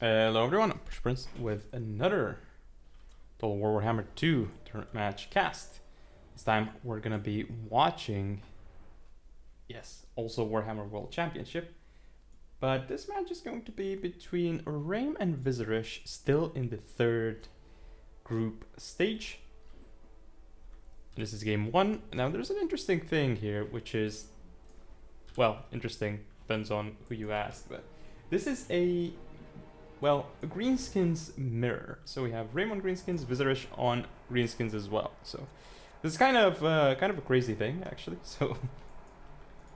Hello everyone, I'm PrussianPrince with another Total War Warhammer 2 tournament match cast. This time we're gonna be watching, yes, also Warhammer World Championship. But this match is going to be between Reym and Vizaresh, still in the third group stage. This is game 1. Now there's an interesting thing here, which is, well, interesting, depends on who you ask, but this is a greenskins mirror. So we have Reym on greenskins, Vizaresh on greenskins as well. So this is kind of a crazy thing, actually. So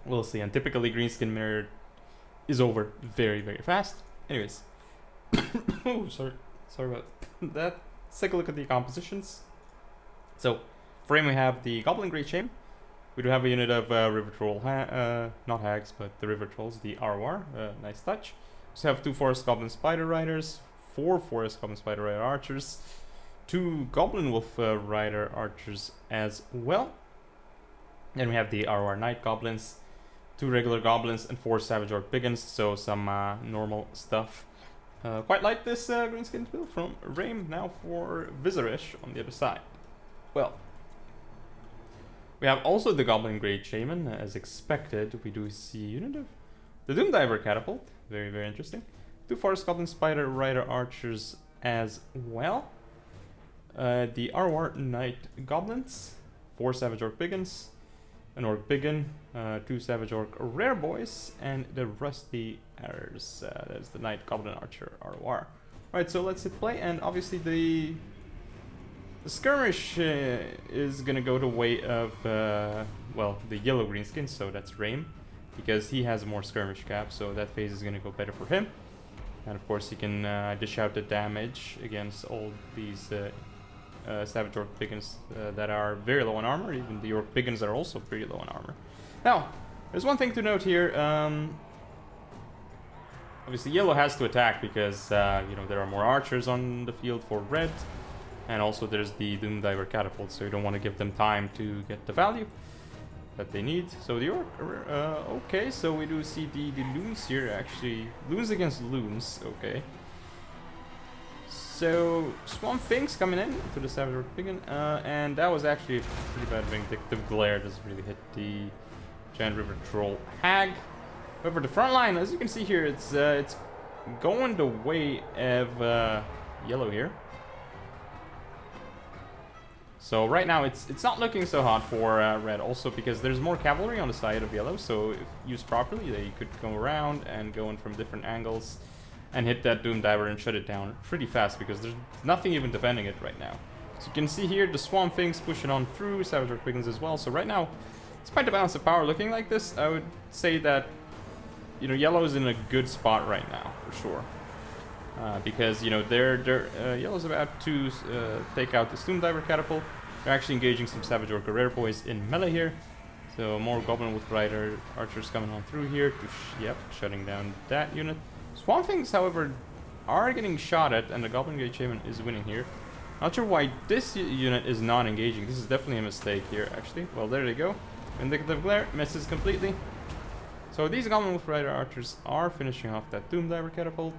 we'll see. And typically greenskin mirror is over very, very fast. Anyways, oh, sorry about that. Let's take a look at the compositions. So for Reym we have the Goblin Great Shaman. We do have a unit of River Troll, not hags, but the River Trolls, the ROR. Nice touch. So we have 2 Forest Goblin Spider Riders, 4 Forest Goblin Spider Rider Archers, 2 Goblin Wolf Rider Archers as well. Then we have the ROR Knight Goblins, 2 regular Goblins, and 4 Savage Orc Biggins, so some normal stuff. Quite like this greenskin build from Reym. Now for Vizaresh on the other side. Well, we have also the Goblin Great Shaman, as expected. We do see a unit of the Doom Diver Catapult, very, very interesting. 2 Forest Goblin Spider Rider Archers as well. The ROR Knight Goblins, 4 Savage Orc Biggins, an Orc Biggin, 2 Savage Orc Rare Boys, and the Rusty Arrows. That's the Knight Goblin Archer ROR. Alright, so let's hit play, and obviously the skirmish is gonna go the way of, the yellow greenskin, so that's Reym, because he has more skirmish cap, so that phase is gonna go better for him. And of course he can dish out the damage against all these Savage Orc Biggins that are very low on armor. Even the Orc Biggins are also pretty low on armor. Now, there's one thing to note here. Obviously yellow has to attack because there are more archers on the field for red. And also there's the Doom Diver Catapult, so you don't want to give them time to get the value that they need. So the Orc, okay, so we do see the loons here, actually. Loons against loons, okay. So Swamp Things coming in to the Savage Orc Biggin, and that was actually a pretty bad Vindictive Glare. Doesn't really hit the Giant River Troll Hag. However, the front line, as you can see here, it's going the way of yellow here. So right now it's not looking so hot for red, also because there's more cavalry on the side of yellow, so if used properly they could go around and go in from different angles and hit that Doom Diver and shut it down pretty fast, because there's nothing even defending it right now. So you can see here the Swamp Things pushing on through, Savage Orc Biggins as well. So right now, despite the balance of power looking like this, I would say that yellow is in a good spot right now for sure. Because yellow's about to take out the Doom Diver Catapult. They're actually engaging some Savage Orc Rare Boys in melee here. So more Goblin Wolf Rider Archers coming on through here to shutting down that unit. Swamp Things, however, are getting shot at, and the Goblin Great Shaman is winning here. Not sure why this unit is not engaging. This is definitely a mistake here, actually. Well, there they go. Vindictive Glare misses completely. So these Goblin Wolf Rider Archers are finishing off that Doom Diver Catapult.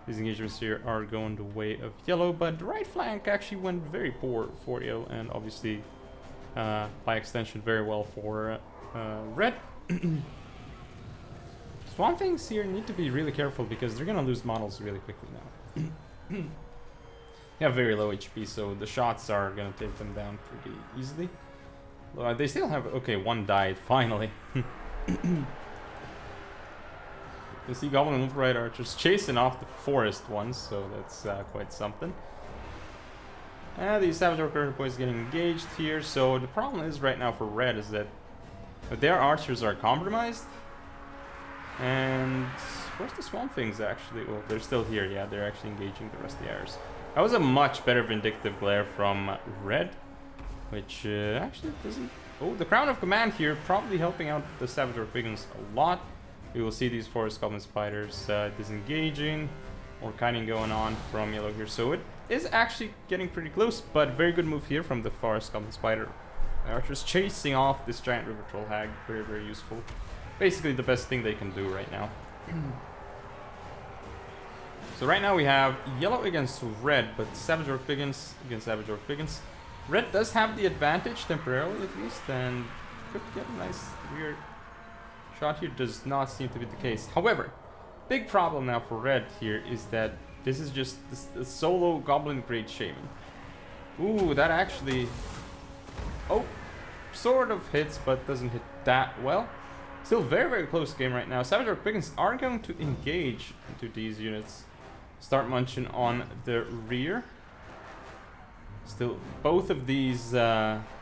These engagements here are going the way of yellow, but the right flank actually went very poor for yellow, and obviously, by extension, very well for red. Swamp Things here need to be really careful because they're gonna lose models really quickly now. They have very low HP, so the shots are gonna take them down pretty easily. They still have, okay, one died, finally. You see Goblin Wolf Rider Archers chasing off the forest ones, so that's quite something. The Savage Orc Rare Boys getting engaged here, so the problem is right now for red is that their archers are compromised. And where's the Swamp Things actually? Well, they're still here, yeah, they're actually engaging the Rusty Arrows. That was a much better Vindictive Glare from red, which actually doesn't... Oh, the Crown of Command here probably helping out the Savage Orc Biggins a lot. We will see these Forest Goblin Spiders disengaging or kiting going on from yellow here. So it is actually getting pretty close, but very good move here from the Forest Goblin Spider Archers chasing off this Giant River Troll Hag. Very, very useful. Basically the best thing they can do right now. So right now we have yellow against red, but Savage Orc Piggins against Savage Orc Piggins. Red does have the advantage temporarily at least, and could get a nice weird shot here. Does not seem to be the case. However, big problem now for red here is that this is just a solo Goblin Great Shaman. Ooh, that actually... Oh, sort of hits, but doesn't hit that well. Still very, very close game right now. Savage Orc Piggins are going to engage into these units. Start munching on the rear. Still, both of these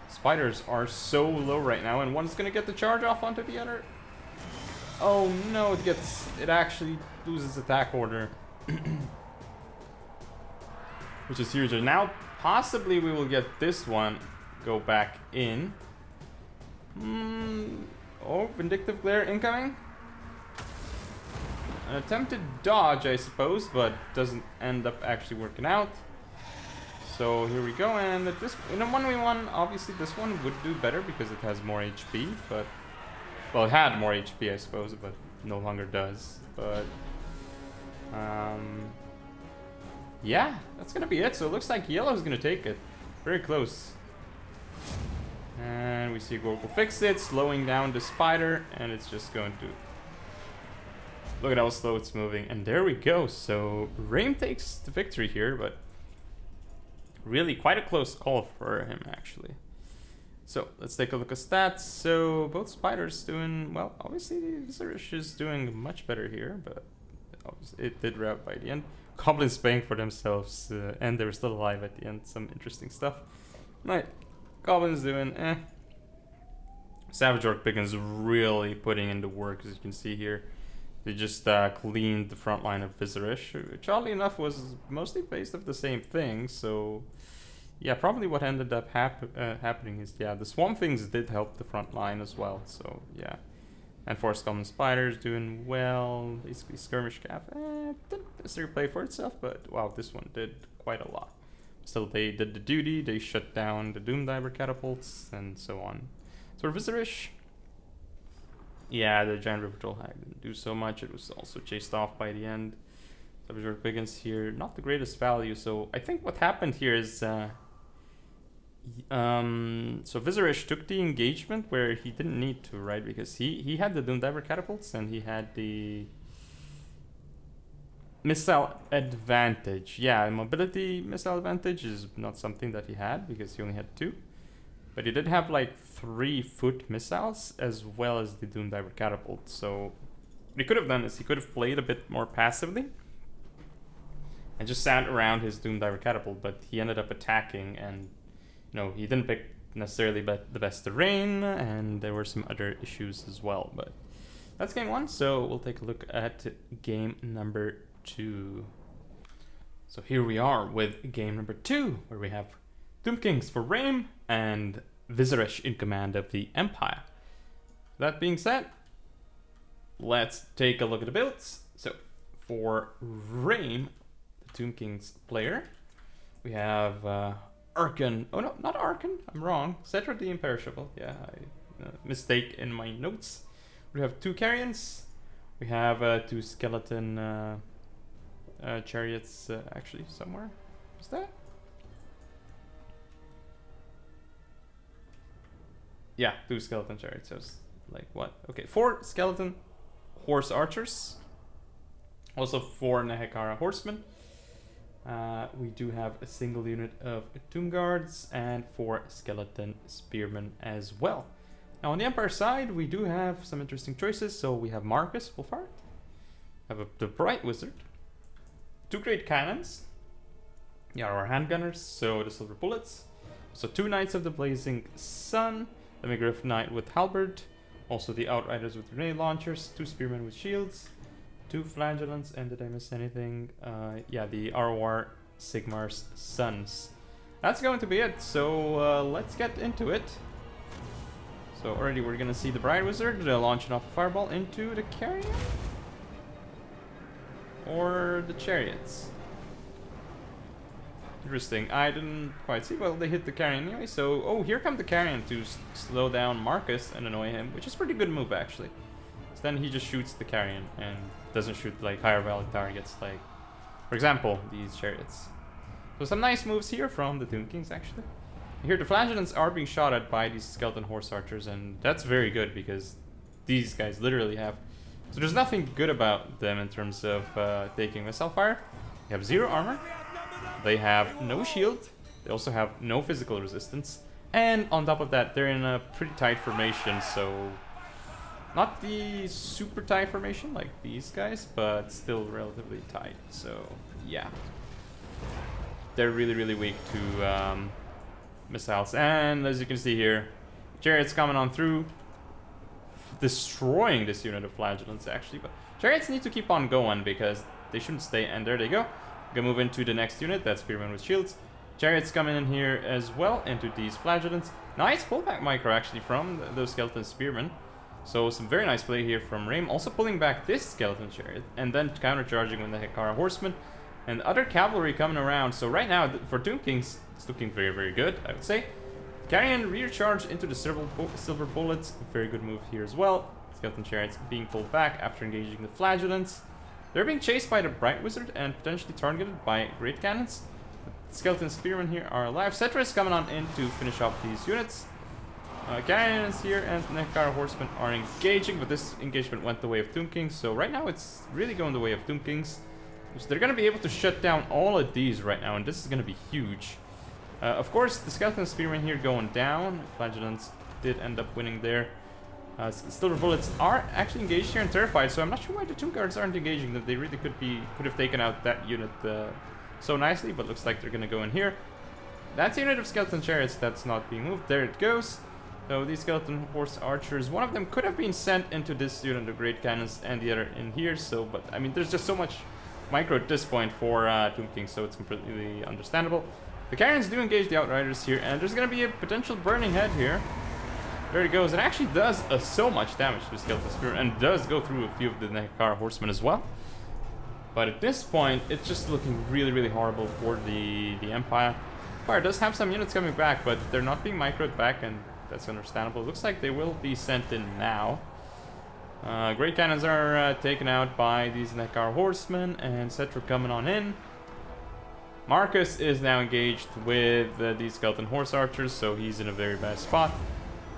spiders are so low right now, and one's gonna get the charge off onto the other. Oh no, it actually loses attack order. Which is huge. And now, possibly we will get this one go back in. Oh, Vindictive Glare incoming. An attempted dodge, I suppose, but doesn't end up actually working out. So here we go, and at this in a 1v1, obviously this one would do better because it has more HP, but well, it had more HP, I suppose, but no longer does. But yeah, that's gonna be it. So it looks like yellow's gonna take it. Very close. And we see Gorgle fix it, slowing down the spider, and it's just going to... Look at how slow it's moving. And there we go. So Reym takes the victory here, but really quite a close call for him, actually. So let's take a look at stats. So both spiders doing... Well, obviously Vizaresh is doing much better here, but it did rout by the end. Goblins paying for themselves, and they were still alive at the end. Some interesting stuff. Right. Goblins doing Savage Orc Piggins really putting in the work, as you can see here. They just cleaned the front line of Vizaresh, which oddly enough was mostly based off the same thing. So yeah, probably what ended up happening is, yeah, the Swamp Things did help the front line as well. So yeah, and Forest Goblin Spiders doing well. Basically Skirmish Cap didn't necessarily play for itself, but wow, this one did quite a lot. So they did the duty, they shut down the Doomdiver catapults, and so on. So for Vizaresh, yeah, the Giant River Troll Hag didn't do so much. It was also chased off by the end. Savage Orc Piggins here, not the greatest value. So I think what happened here is, so Vizaresh took the engagement where he didn't need to, right? Because he had the Doomdiver catapults and he had the missile advantage. Yeah, mobility missile advantage is not something that he had because he only had 2. But he did have like 3-foot missiles as well as the Doomdiver catapult. So what he could have done is he could have played a bit more passively and just sat around his Doomdiver catapult, but he ended up attacking, and you know, he didn't pick necessarily the best terrain, and there were some other issues as well. But that's game 1, so we'll take a look at game number 2. So here we are with game number 2, where we have Doom Kings for Reym and Vizaresh in command of the Empire. That being said, let's take a look at the builds. So for Reym, the Doom Kings player, we have Arkan. Oh no, not Arkan. I'm wrong. Cetra the Imperishable. Yeah, mistake in my notes. We have 2 Carrions. We have 2 skeleton chariots. Actually, somewhere. Is that? Yeah, 2 skeleton chariots. So it's like what? Okay, 4 skeleton horse archers. Also 4 Nehekara horsemen. We do have a single unit of tomb guards and 4 skeleton spearmen as well. Now on the Empire side, we do have some interesting choices. So we have Marcus Wolfhard, have the Bright Wizard, 2 great cannons, yeah, our handgunners, so the silver bullets. So 2 Knights of the Blazing Sun, the Megriff Knight with halberd, also the Outriders with grenade launchers, 2 spearmen with shields, 2 flagellants, and did I miss anything? Yeah, the ROR Sigmar's Sons. That's going to be it, so let's get into it. So already we're gonna see the Bright Wizard launching off a fireball into the Carrion? Or the Chariots? Interesting, I didn't quite see. Well, they hit the Carrion anyway, so... Oh, here come the Carrion to slow down Marcus and annoy him, which is a pretty good move, actually. So then he just shoots the Carrion and doesn't shoot, like, higher value targets, like For example, these chariots. So some nice moves here from the Tomb Kings, actually. Here, the flagellants are being shot at by these skeleton horse archers, and that's very good because these guys literally have... So there's nothing good about them in terms of taking missile fire. They have 0 armor. They have no shield. They also have no physical resistance. And on top of that, they're in a pretty tight formation, so... Not the super tight formation like these guys, but still relatively tight, so yeah. They're really, really weak to missiles. And as you can see here, chariots coming on through, destroying this unit of flagellants actually. But chariots need to keep on going because they shouldn't stay. And there they go. Gonna move into the next unit. That's spearmen with shields. Chariots coming in here as well into these flagellants. Nice pullback micro actually from those skeleton spearmen. So some very nice play here from Reym. Also pulling back this skeleton chariot and then countercharging with the Hekara horsemen and other cavalry coming around. So right now for Tomb Kings, it's looking very, very good, I would say. Carrying rear charge into the silver bullets. Very good move here as well. Skeleton chariots being pulled back after engaging the flagellants. They're being chased by the Bright Wizard and potentially targeted by great cannons. The skeleton spearmen here are alive. Cetra is coming on in to finish off these units. Cannons here and Hekara horsemen are engaging, but this engagement went the way of Tomb Kings. So right now it's really going the way of Tomb Kings. So they're going to be able to shut down all of these right now, and this is going to be huge. Of course, the skeleton spearmen here going down. Flagellants did end up winning there. Silver bullets are actually engaged here and terrified, so I'm not sure why the Tomb Guards aren't engaging them. They really could have taken out that unit so nicely, but looks like they're going to go in here. That's a unit of skeleton chariots that's not being moved. There it goes. So these skeleton horse archers, one of them could have been sent into this unit of great cannons and the other in here. So, but I mean, there's just so much micro at this point for Tomb King, so it's completely understandable. The Carrions do engage the Outriders here, and there's going to be a potential burning head here. There it goes. It actually does so much damage to the skeleton spear and does go through a few of the Hekara horsemen as well. But at this point, it's just looking really, really horrible for the Empire. Empire does have some units coming back, but they're not being microed back, and that's understandable. Looks like they will be sent in now. Great cannons are taken out by these Hekara horsemen, and Cetra coming on in. Marcus is now engaged with these skeleton horse archers, so he's in a very bad spot.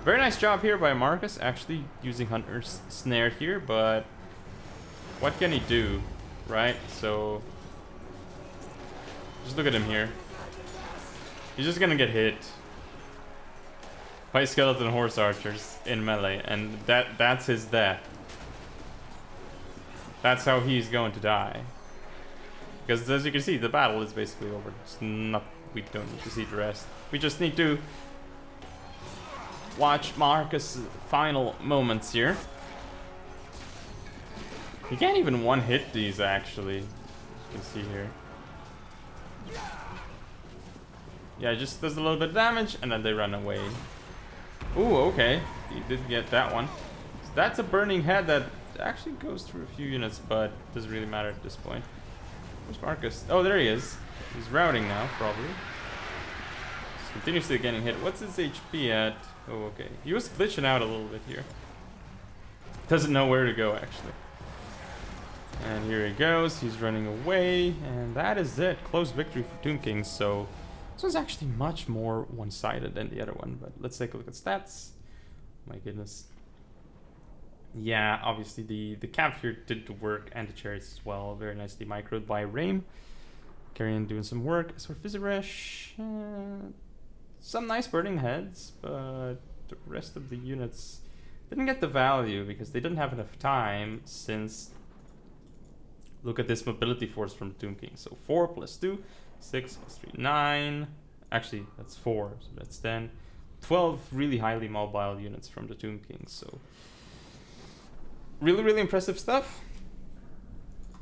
Very nice job here by Marcus, actually using Hunter's Snare here, but what can he do, right? So just look at him here. He's just gonna get hit by skeleton horse archers in melee, and that's his death. That's how he's going to die. Because as you can see, the battle is basically over. We don't need to see the rest. We just need to watch Marcus' final moments here. You can't even one-hit these, actually. You can see here. Yeah, it just does a little bit of damage, and then they run away. Ooh, okay. He did get that one. So that's a burning head that actually goes through a few units, but doesn't really matter at this point. Where's Marcus? Oh, there he is. He's routing now, probably. He's continuously getting hit. What's his HP at? Oh, okay. He was glitching out a little bit here. Doesn't know where to go, actually. And here he goes. He's running away. And that is it. Close victory for Tomb Kings. So this one's actually much more one-sided than the other one. But let's take a look at stats. My goodness. Yeah, obviously the cav here did the work, and the chariots as well. Very nicely microed by Reym. Carrying doing some work. As for Vizaresh, some nice burning heads, but the rest of the units didn't get the value because they didn't have enough time, since look at this mobility force from Tomb King. So 4 plus 2, 6 plus 3, 9. Actually, that's 4, so that's 10. 12 really highly mobile units from the Tomb King. So really, really impressive stuff.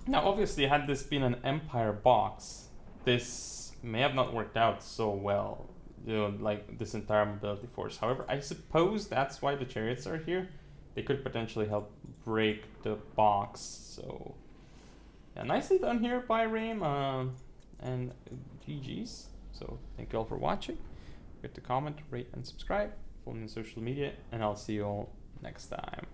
Now, obviously, had this been an Empire box, this may have not worked out so well, you know, like this entire mobility force. However, I suppose that's why the chariots are here. They could potentially help break the box. So yeah, nicely done here by Reym, and GG's. So thank you all for watching. Forget to comment, rate, and subscribe. Follow me on social media, and I'll see you all next time.